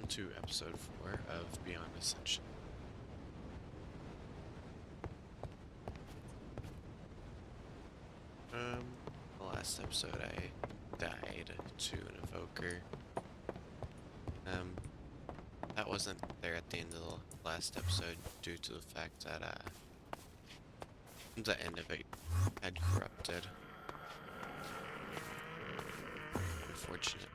to episode 4 of Beyond Ascension. The last episode I died to an evoker. That wasn't there at the end of the last episode due to the fact that the end of it had corrupted. Unfortunately.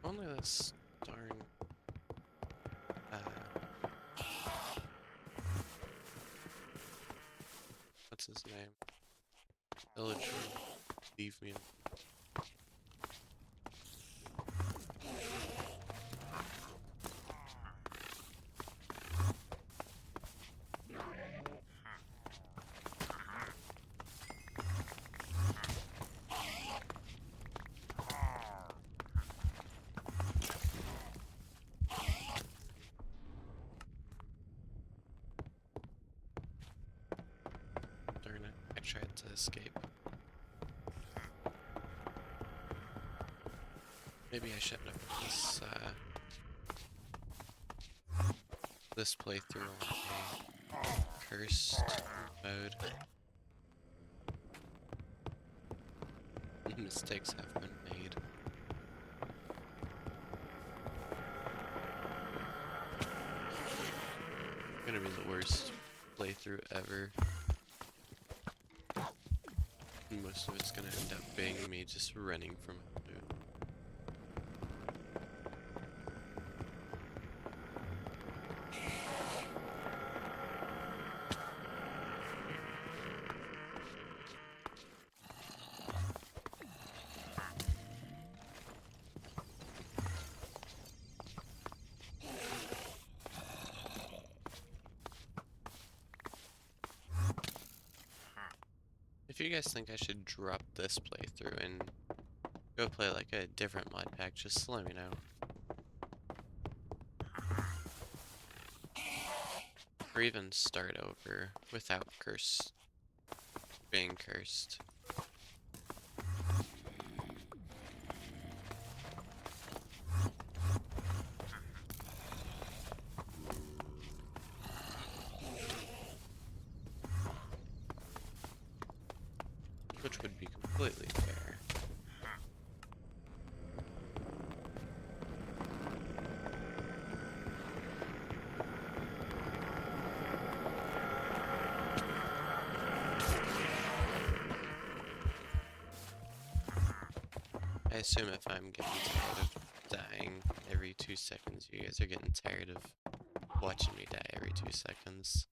Only this darn what's his name? Villager leave me. Darn it, I tried to escape. Maybe I shouldn't have put this playthrough on a cursed mode. Mistakes have been made. Gonna be the worst playthrough ever. And most of it's gonna end up being me just running from it. If you guys think I should drop this playthrough and go play like a different mod pack, just let me know. Or even start over without being cursed. Which would be completely fair. I assume if I'm getting tired of dying every 2 seconds, you guys are getting tired of watching me die every 2 seconds.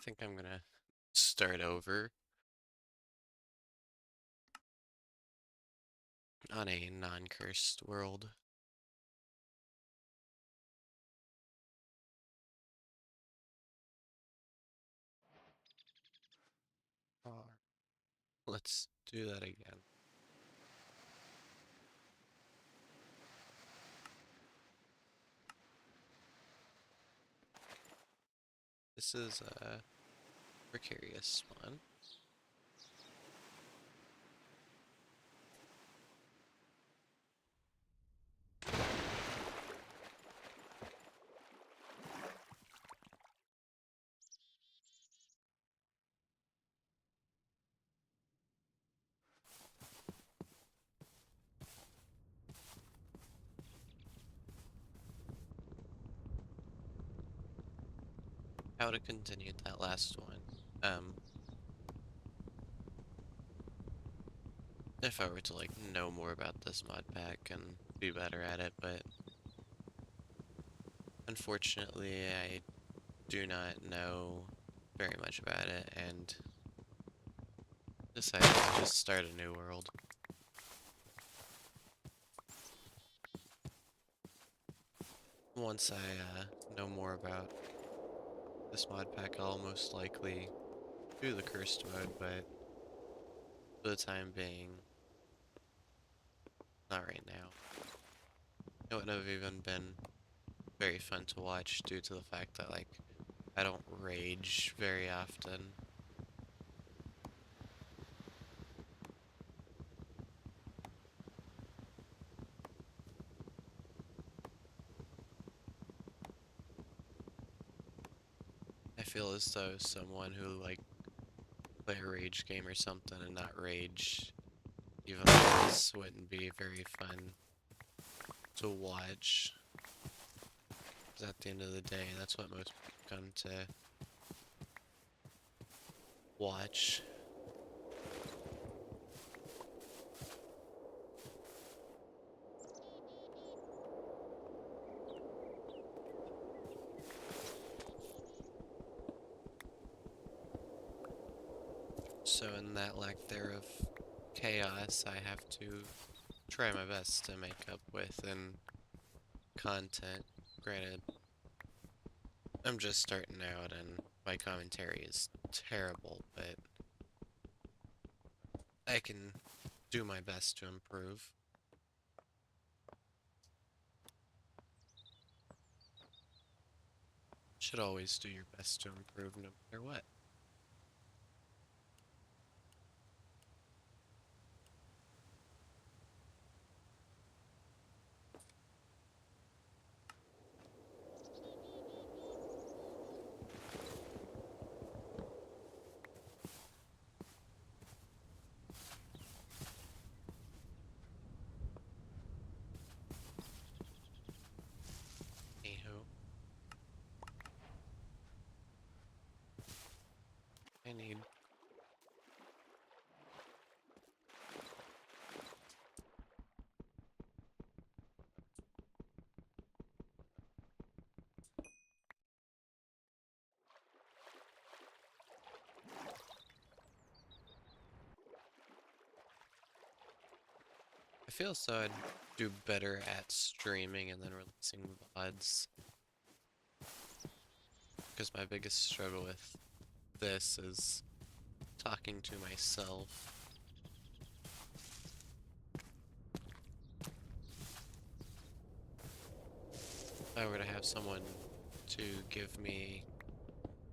think I'm gonna start over on a non-cursed world. Let's do that again. This is a precarious one. How to continue that last one. If I were to like know more about this mod pack and be better at it, but unfortunately I do not know very much about it and decided to just start a new world. Once I know more about this mod pack, I'll most likely do the cursed mode, but for the time being, not right now. It wouldn't have even been very fun to watch due to the fact that, like, I don't rage very often. I feel as though someone who, like, play a rage game or something and not rage even this wouldn't be very fun to watch. 'Cause at the end of the day, that's what most people come to watch. So in that lack thereof chaos, I have to try my best to make up with in content. Granted, I'm just starting out and my commentary is terrible, but I can do my best to improve. Should always do your best to improve no matter what. Anywho, I need I feel so I'd do better at streaming and then releasing VODs. Because my biggest struggle with this is talking to myself. If I were to have someone to give me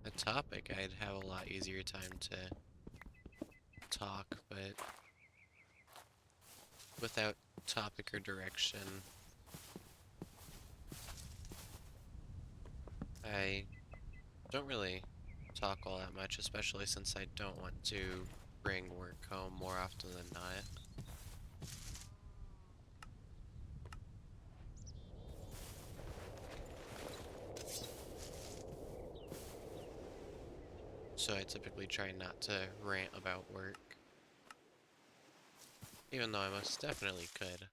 a topic, I'd have a lot easier time to talk, but without topic or direction, I don't really talk all that much, especially since I don't want to bring work home more often than not. So I typically try not to rant about work, even though I most definitely could.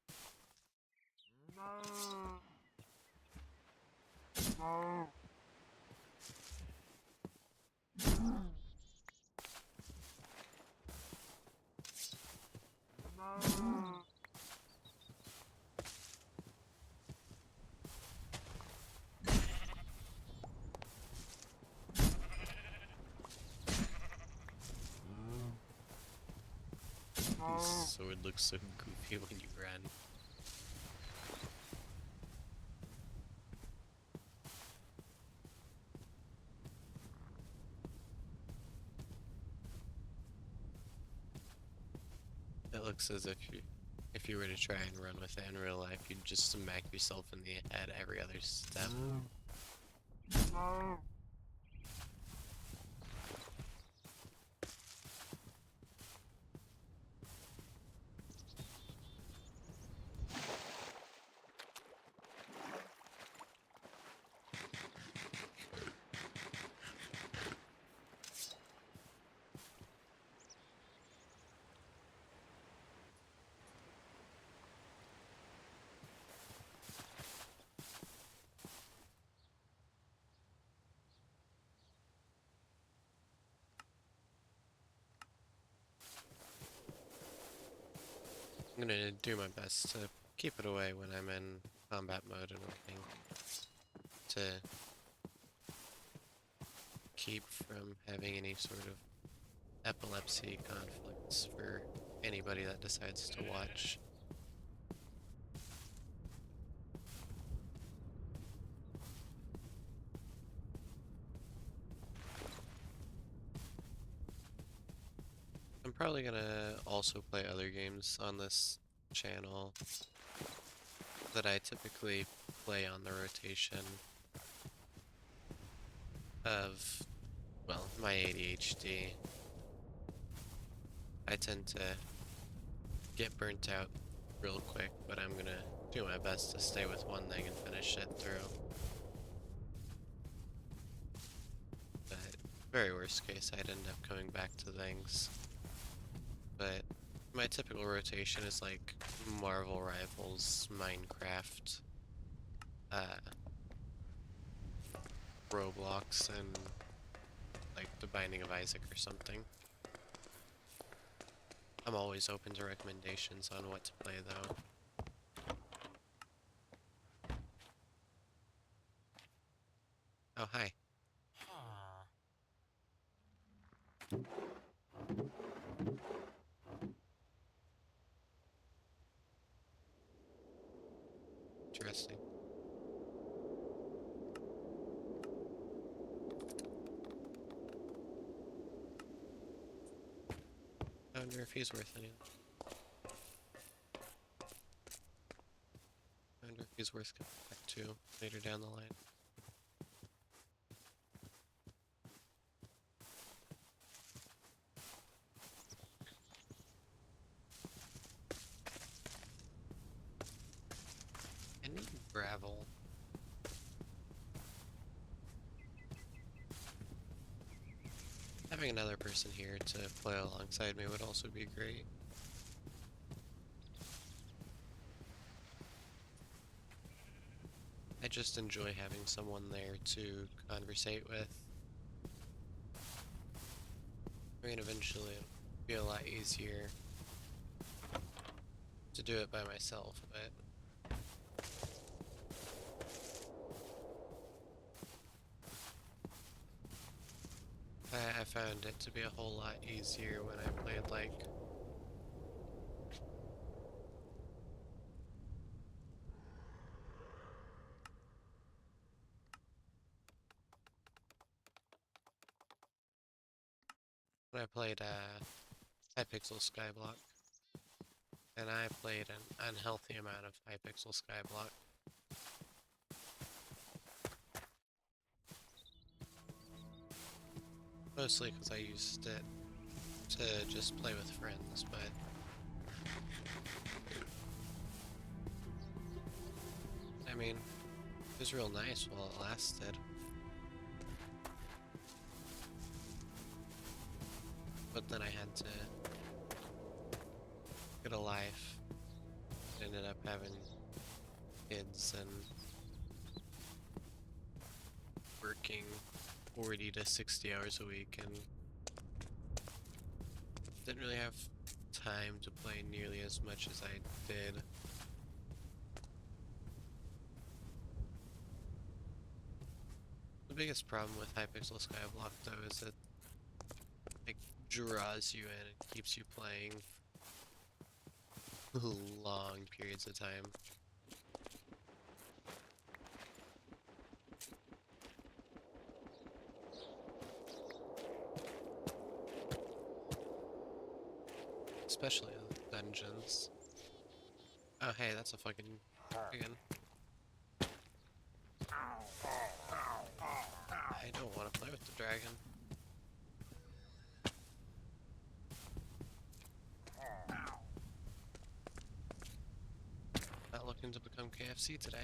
So it looks so goofy when you run. It looks as if you were to try and run with it in real life, you'd just smack yourself in the head every other step. I'm gonna do my best to keep it away when I'm in combat mode and everything, to keep from having any sort of epilepsy conflicts for anybody that decides to watch. I'm probably gonna also play other games on this channel that I typically play on the rotation of, well, my ADHD. I tend to get burnt out real quick, but I'm gonna do my best to stay with one thing and finish it through. But very worst case, I'd end up coming back to things. But my typical rotation is like Marvel Rivals, Minecraft, Roblox, and like The Binding of Isaac or something. I'm always open to recommendations on what to play though. Oh, hi. Interesting. I wonder if he's worth anything. I wonder if he's worth coming back to later down the line. I need gravel. Having another person here to play alongside me would also be great. I just enjoy having someone there to conversate with. I mean, eventually it'll be a lot easier to do it by myself, but I found it to be a whole lot easier when I played like when I played Hypixel Skyblock, and I played an unhealthy amount of Hypixel Skyblock. Mostly because I used it to just play with friends, but I mean, it was real nice while it lasted. But then I had to get a life. Ended up having kids and working 40 to 60 hours a week and didn't really have time to play nearly as much as I did. The biggest problem with Hypixel Skyblock though is it like draws you in and keeps you playing long periods of time. Especially with dungeons. Oh hey, that's a fucking dragon. I don't want to play with the dragon. Not looking to become KFC today.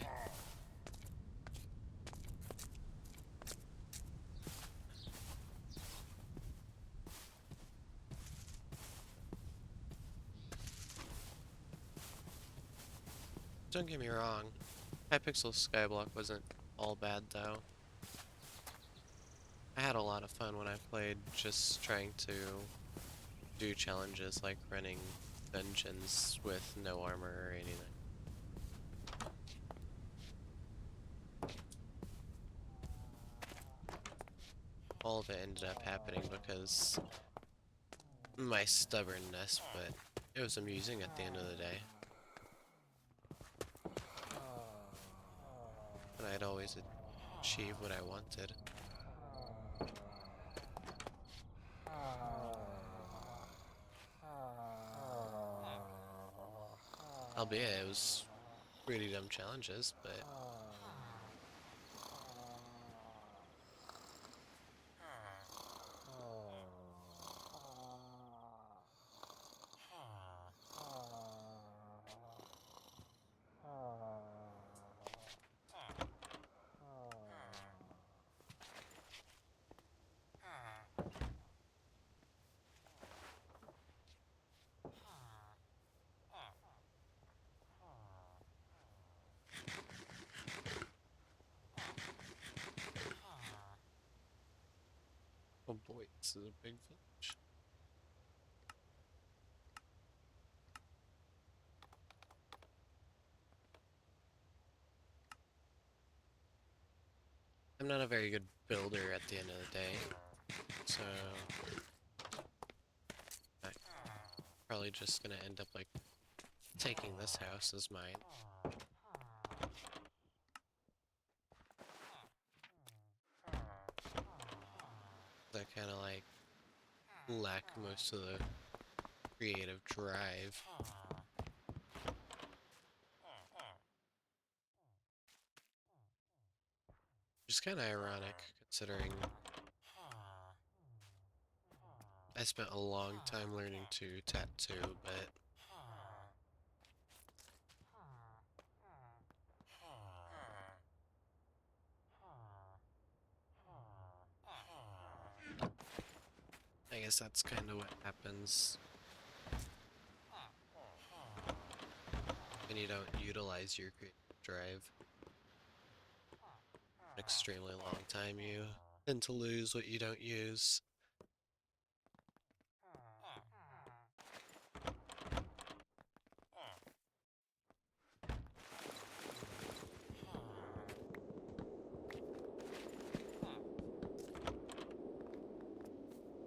Don't get me wrong, Hypixel Skyblock wasn't all bad though. I had a lot of fun when I played just trying to do challenges like running dungeons with no armor or anything. All of it ended up happening because my stubbornness, but it was amusing at the end of the day. And I'd always achieve what I wanted. Albeit it was pretty dumb challenges, but oh boy, this is a big village. I'm not a very good builder at the end of the day, so I'm probably just gonna end up like taking this house as mine. I kind of like lack most of the creative drive. Which is kind of ironic considering I spent a long time learning to tattoo, but I guess that's kind of what happens when you don't utilize your creative drive. An extremely long time you tend to lose what you don't use.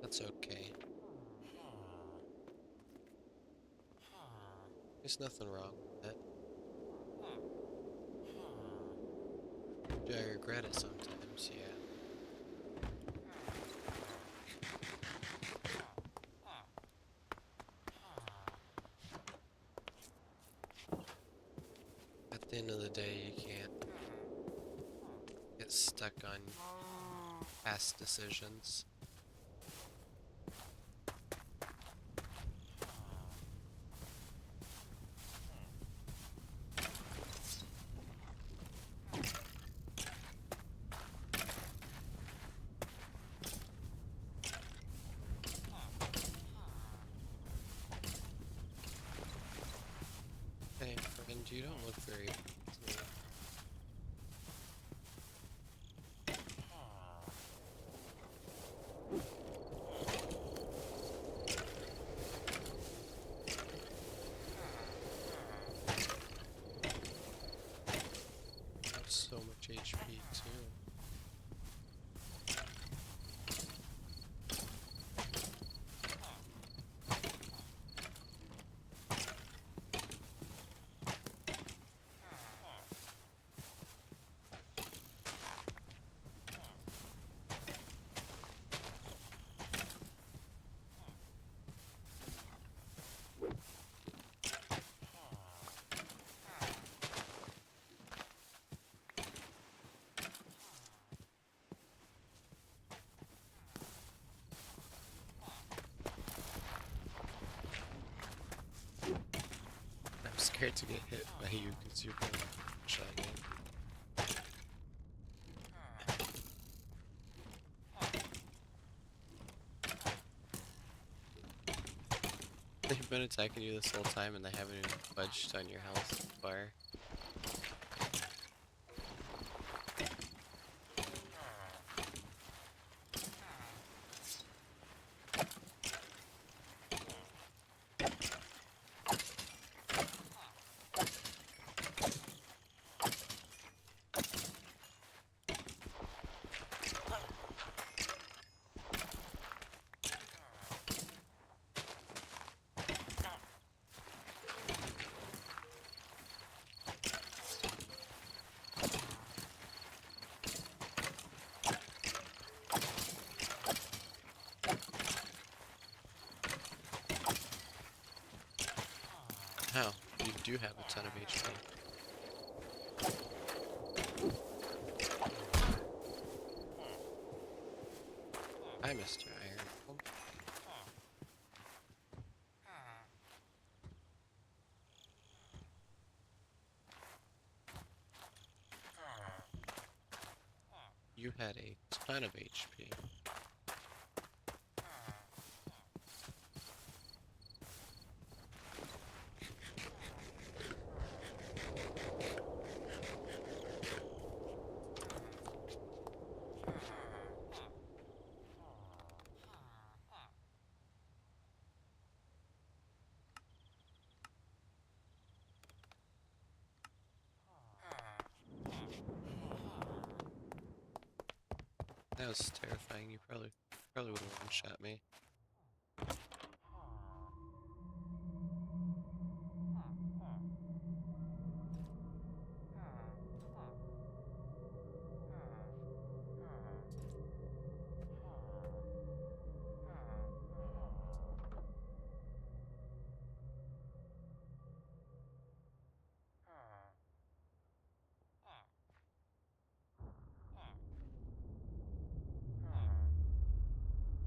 That's okay. There's nothing wrong with it. Do I regret it sometimes? Yeah. At the end of the day, you can't get stuck on past decisions. Hey, friend, you don't look very scared to get hit by you because you can shot me. They've been attacking you this whole time and they haven't even budged on your health bar. How? You do have a ton of HP. Hi, Mr. Iron. You had a ton of HP. That was terrifying. You probably would have one-shot me.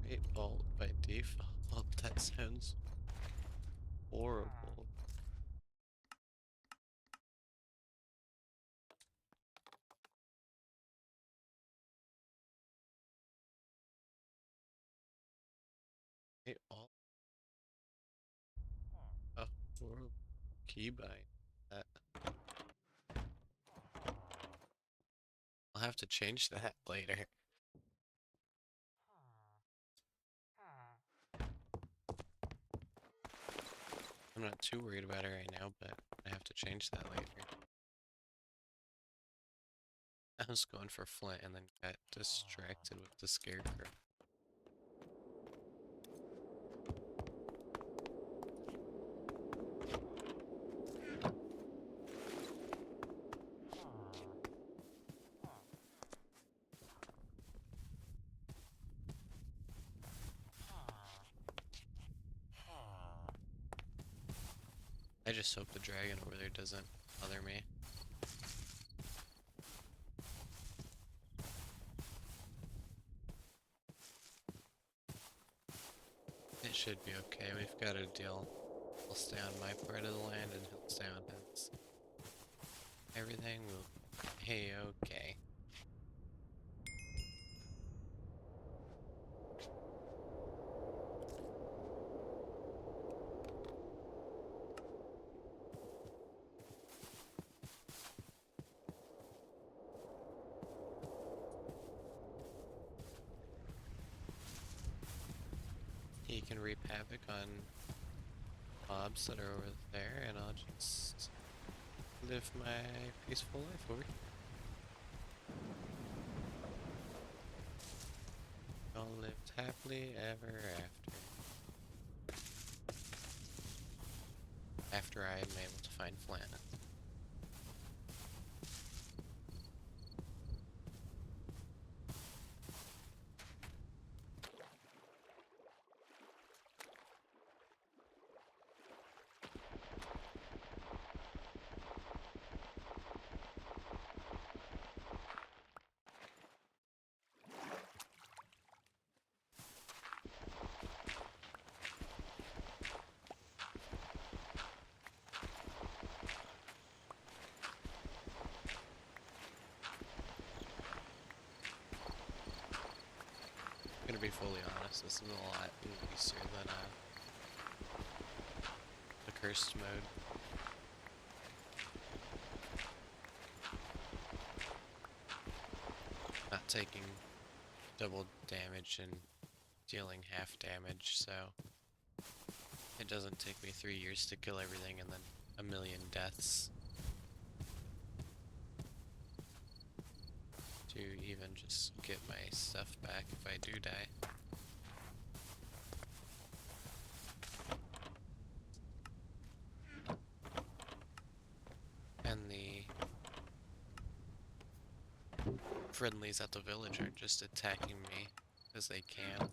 Great vault by default. That sounds horrible. Great vault. A horrible keybind. That I'll have to change that later. I'm not too worried about it right now, but I have to change that later. I was going for Flint and then got distracted with the scarecrow. I just hope the dragon over there doesn't bother me. It should be okay. We've got a deal. I'll stay on my part of the land and he'll stay on his. Everything will be okay. He can reap havoc on mobs that are over there, and I'll just live my peaceful life over here. All lived happily ever after. After I am able to find Flint. fully honest, this is a lot easier than the cursed mode. Not taking double damage and dealing half damage, so it doesn't take me 3 years to kill everything and then a million deaths to even just get my stuff back if I do die. And the friendlies at the village are just attacking me as they can.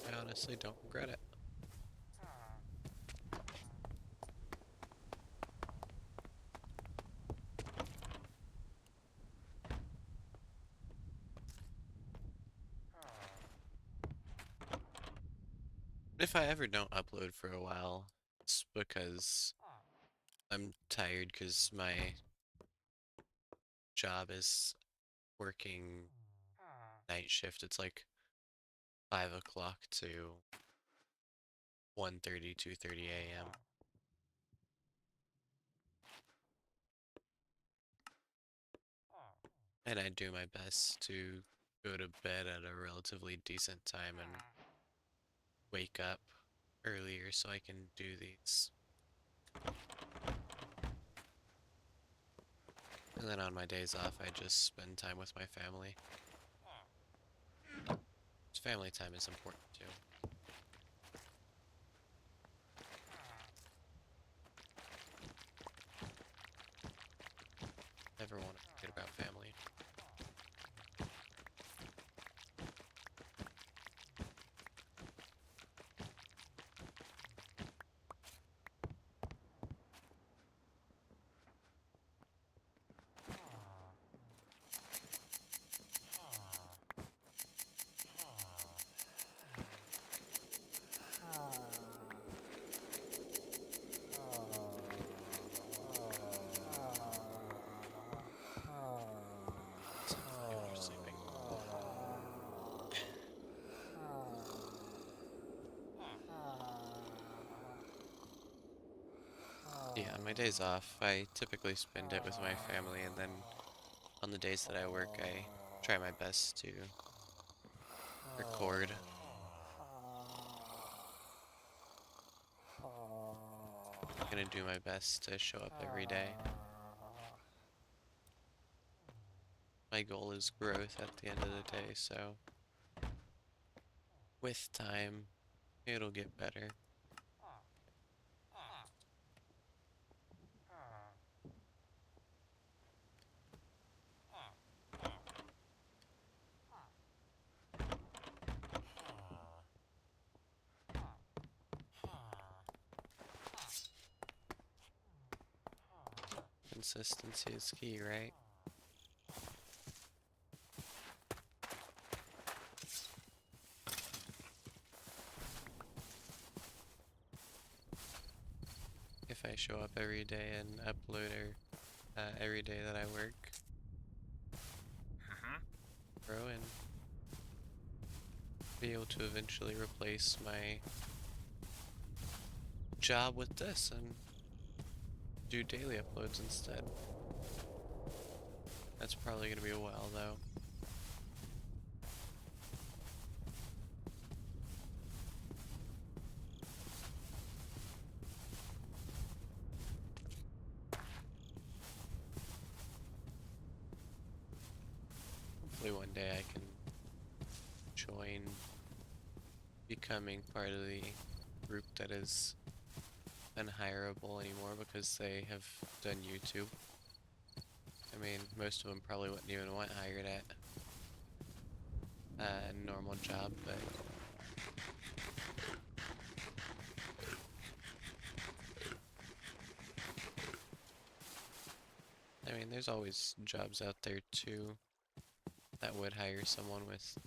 I honestly don't regret it. If I ever don't upload for a while, it's because I'm tired because my job is working night shift. It's like 5 o'clock to 1:30, 2:30 a.m. And I do my best to go to bed at a relatively decent time and wake up earlier so I can do these. And then on my days off, I just spend time with my family. Family time is important too. Never want to forget about family. You're sleeping. Yeah, on my days off, I typically spend it with my family, and then on the days that I work, I try my best to record. I'm gonna do my best to show up every day. My goal is growth at the end of the day, so with time, it'll get better. Consistency is key, right? If I show up every day and upload every day that I work, grow and be able to eventually replace my job with this and do daily uploads instead. That's probably gonna be a while though. Hopefully one day I can join becoming part of the group that is unhireable anymore because they have done YouTube. I mean, most of them probably wouldn't even want hired at a normal job, but I mean, there's always jobs out there too that would hire someone with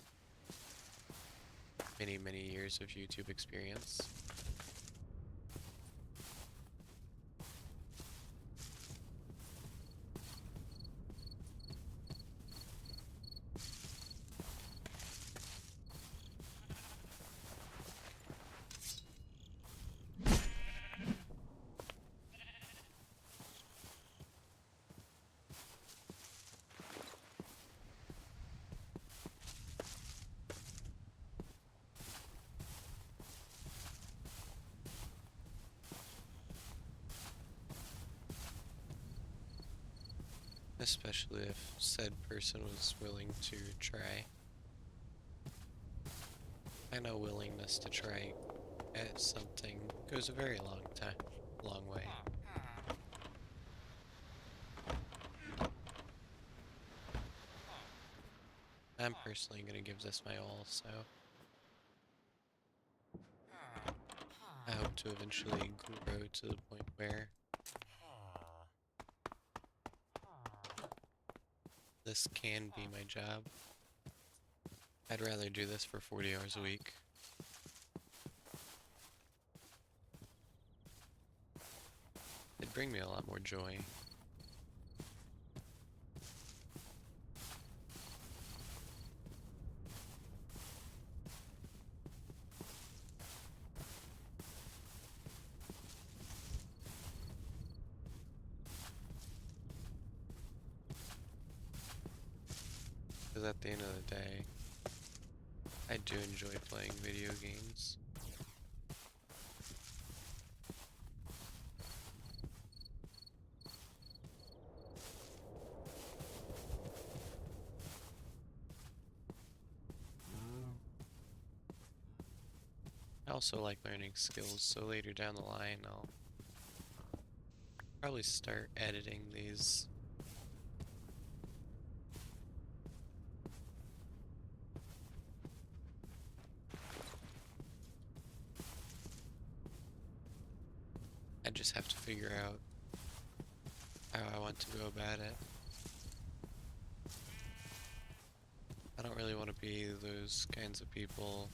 many, many years of YouTube experience. Especially if said person was willing to try. I know willingness to try at something goes a very long way. I'm personally gonna give this my all, so I hope to eventually grow to the point where this can be my job. I'd rather do this for 40 hours a week. It'd bring me a lot more joy. Because at the end of the day, I do enjoy playing video games. I also like learning skills, so later down the line I'll probably start editing these. I just have to figure out how I want to go about it. I don't really want to be those kinds of people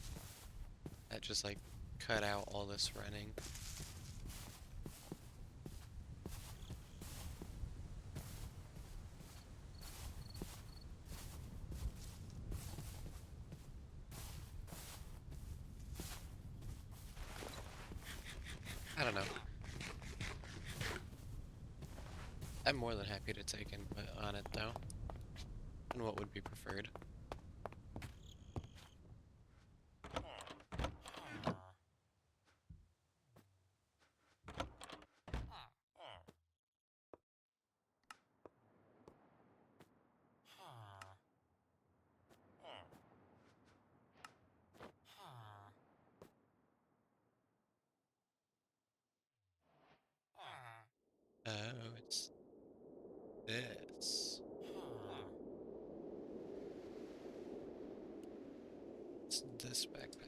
that just like cut out all this running. I don't know. I'm more than happy to take input on it though, and what would be preferred. Oh, it's this. It's this backpack.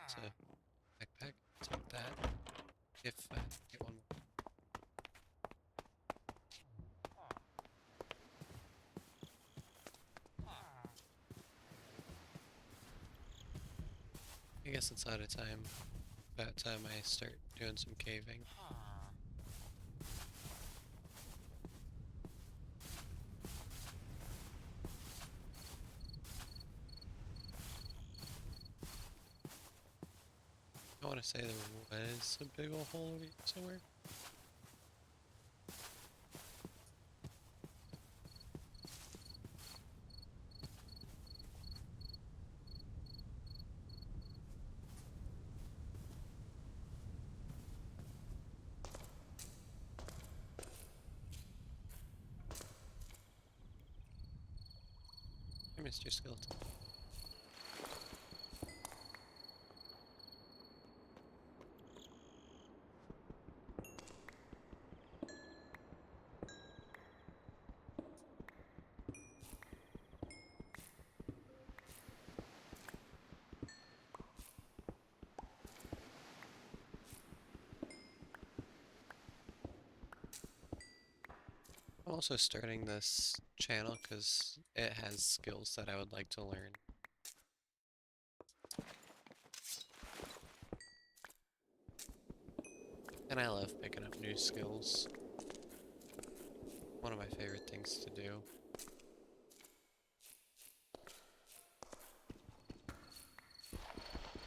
It's a backpack. Take that. If I get one more. I guess it's out of time. About time I start doing some caving. I want to say there was a big old hole over here somewhere. Hey, Mr. Skeleton. I'm also starting this channel because it has skills that I would like to learn. And I love picking up new skills. One of my favorite things to do.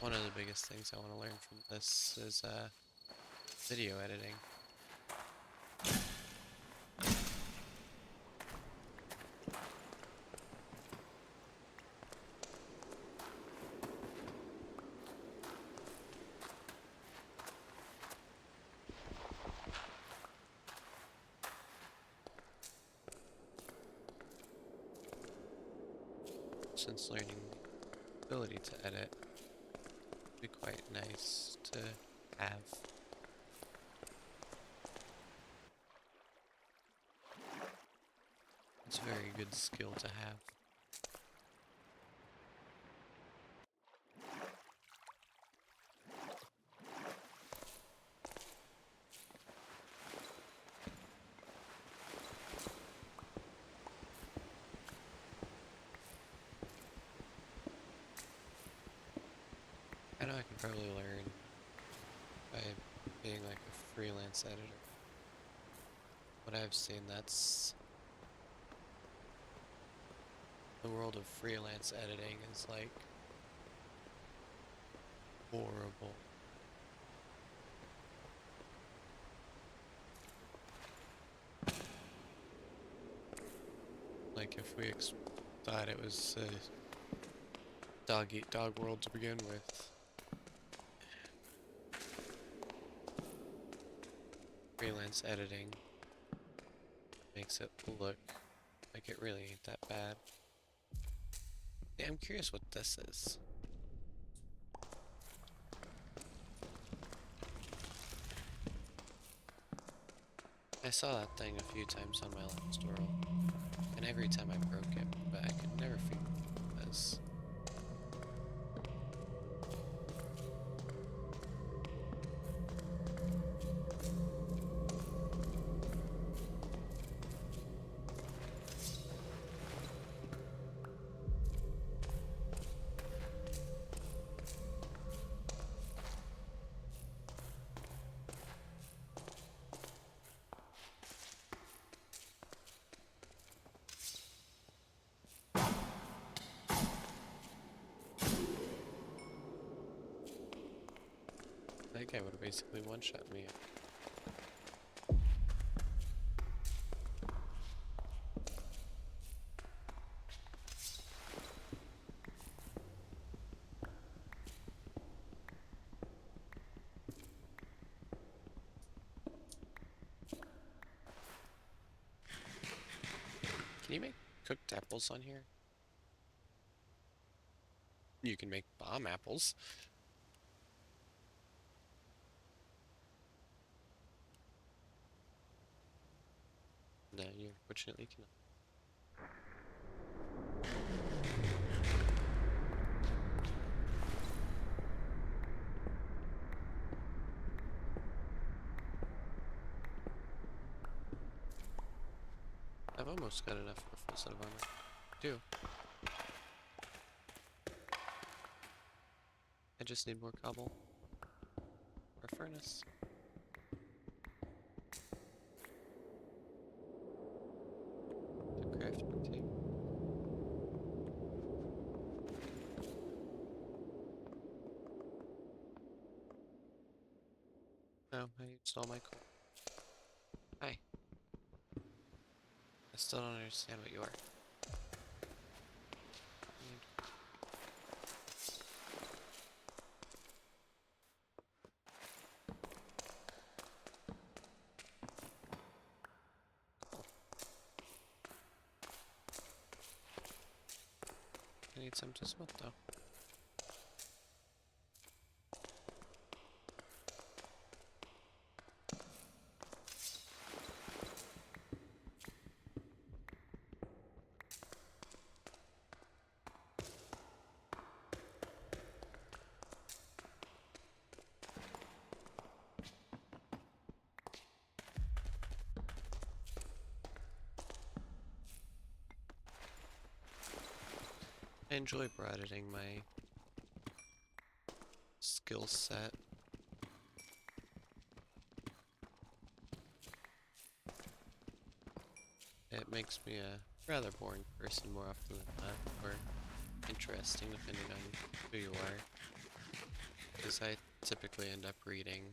one of the biggest things I want to learn from this is video editing. Since learning the ability to edit would be quite nice to have. It's a very good skill to have. I know I can probably learn by being like a freelance editor. What I've seen, that's the world of freelance editing is like horrible. Like if we thought it was dog eat dog world to begin with, freelance editing makes it look like it really ain't that bad. Yeah, I'm curious what this is. I saw that thing a few times on my last world, and every time I broke it, but I could never figure out what it was. That guy would have basically one-shot me. Can you make cooked apples on here? You can make bomb apples. No, you unfortunately cannot. I've almost got enough for a full set of armor. Do. I just need more cobble. Or furnace. The crafting table. No, I used all my coal. Hi. I still don't understand what you are. I need some to smelt though. I enjoy broadening my skill set. It makes me a rather boring person more often than not, or interesting depending on who you are. because I typically end up reading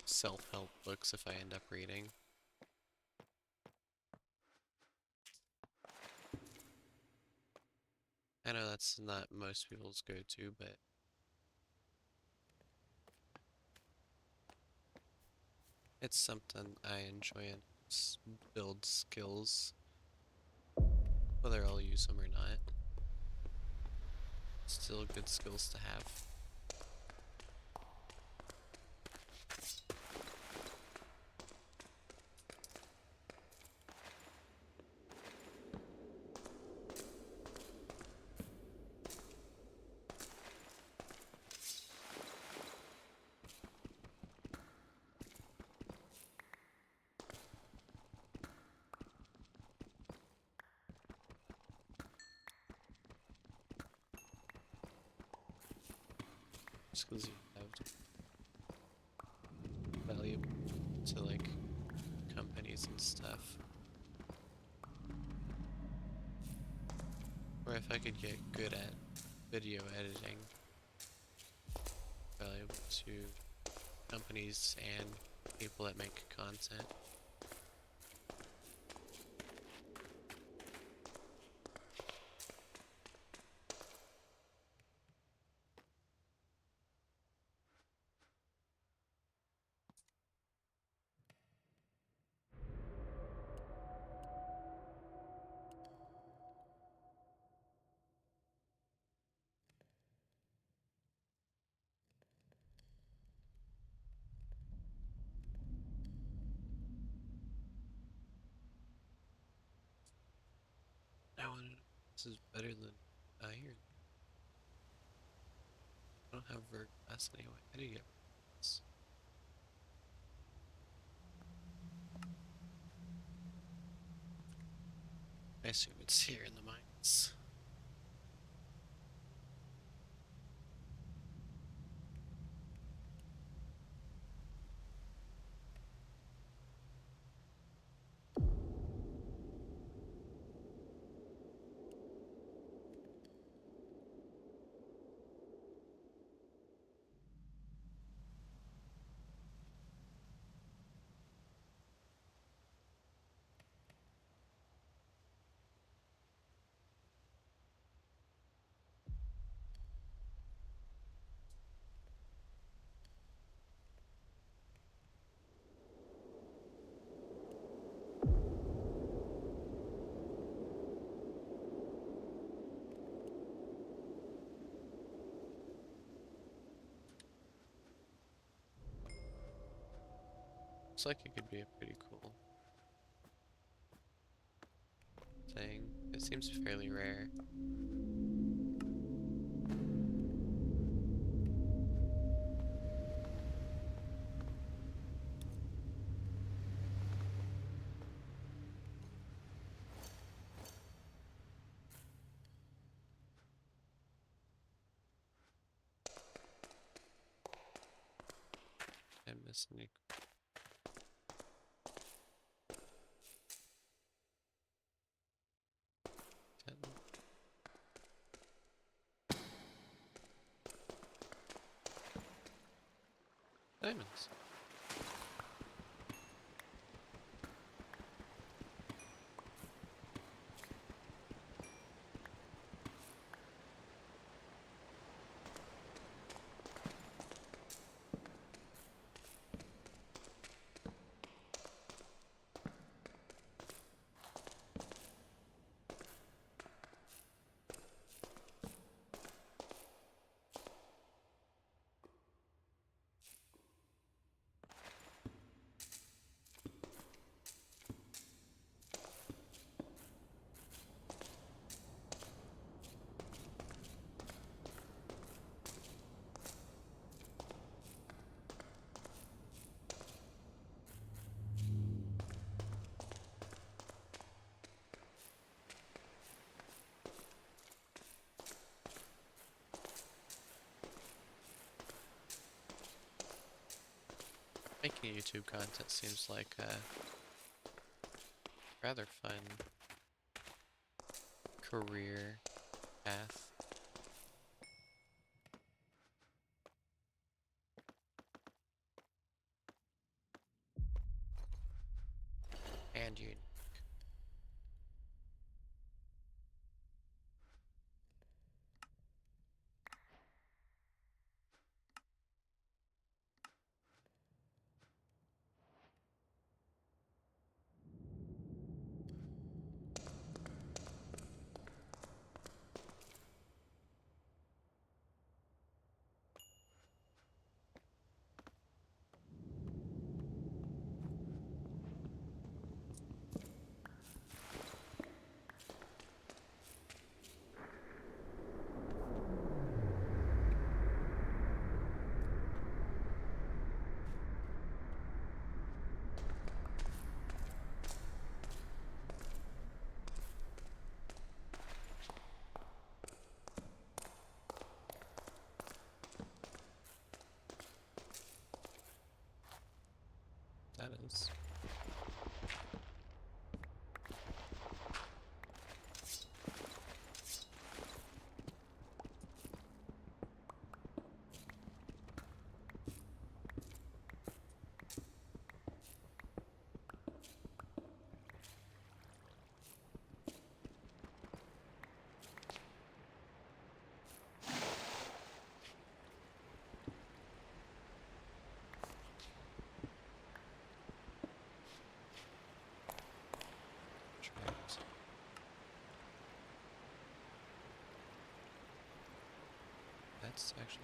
self-help books if I end up reading. I know that's not most people's go-to, but it's something I enjoy and build skills, whether I'll use them or not. Still good skills to have. Just because you have valuable to like companies and stuff. Or if I could get good at video editing, valuable to companies and people that make content. I want to know if this is better than iron. I don't have verglass anyway. How do you get verglass? I assume it's here in the mines. Looks like it could be a pretty cool thing. It seems fairly rare. I miss any diamonds. Making YouTube content seems like a rather fun career path. around your. That is. Trapped. That's actually.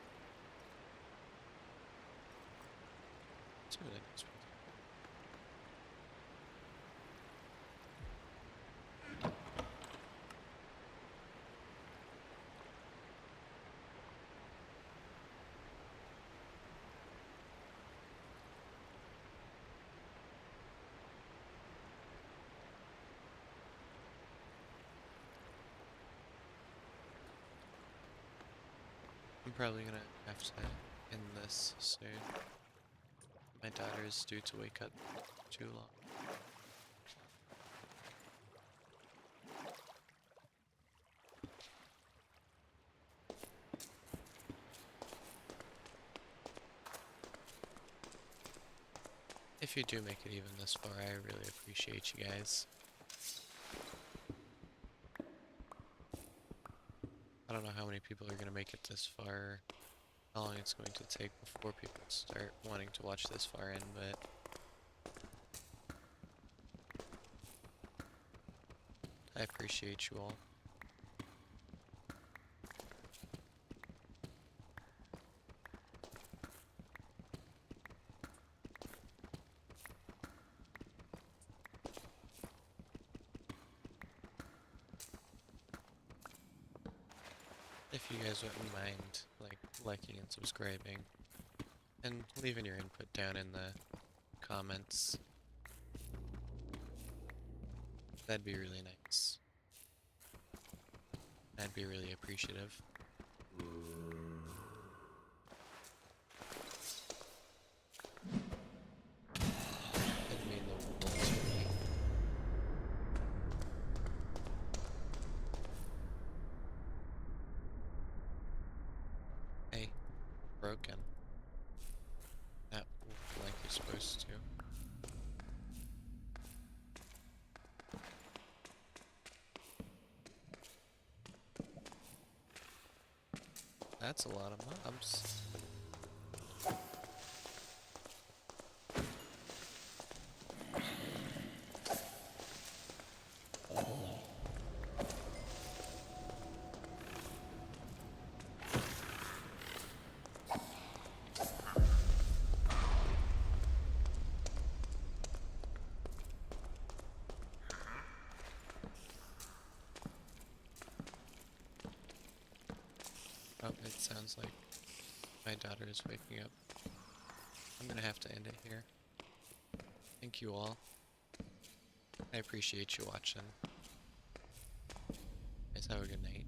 It's a really nice. I'm probably gonna have to end this soon. My daughter is due to wake up too long. If you do make it even this far, I really appreciate you guys. I don't know how many people are gonna make it this far, how long it's going to take before people start wanting to watch this far in, but I appreciate you all. If you guys wouldn't mind, like, liking and subscribing, and leaving your input down in the comments, that'd be really nice. I'd be really appreciative. It'd mean the world to me. Hey, broken. That worked like you're supposed to. That's a lot of mobs. Oh, it sounds like my daughter is waking up. I'm gonna have to end it here. Thank you all. I appreciate you watching. Guys, have a good night.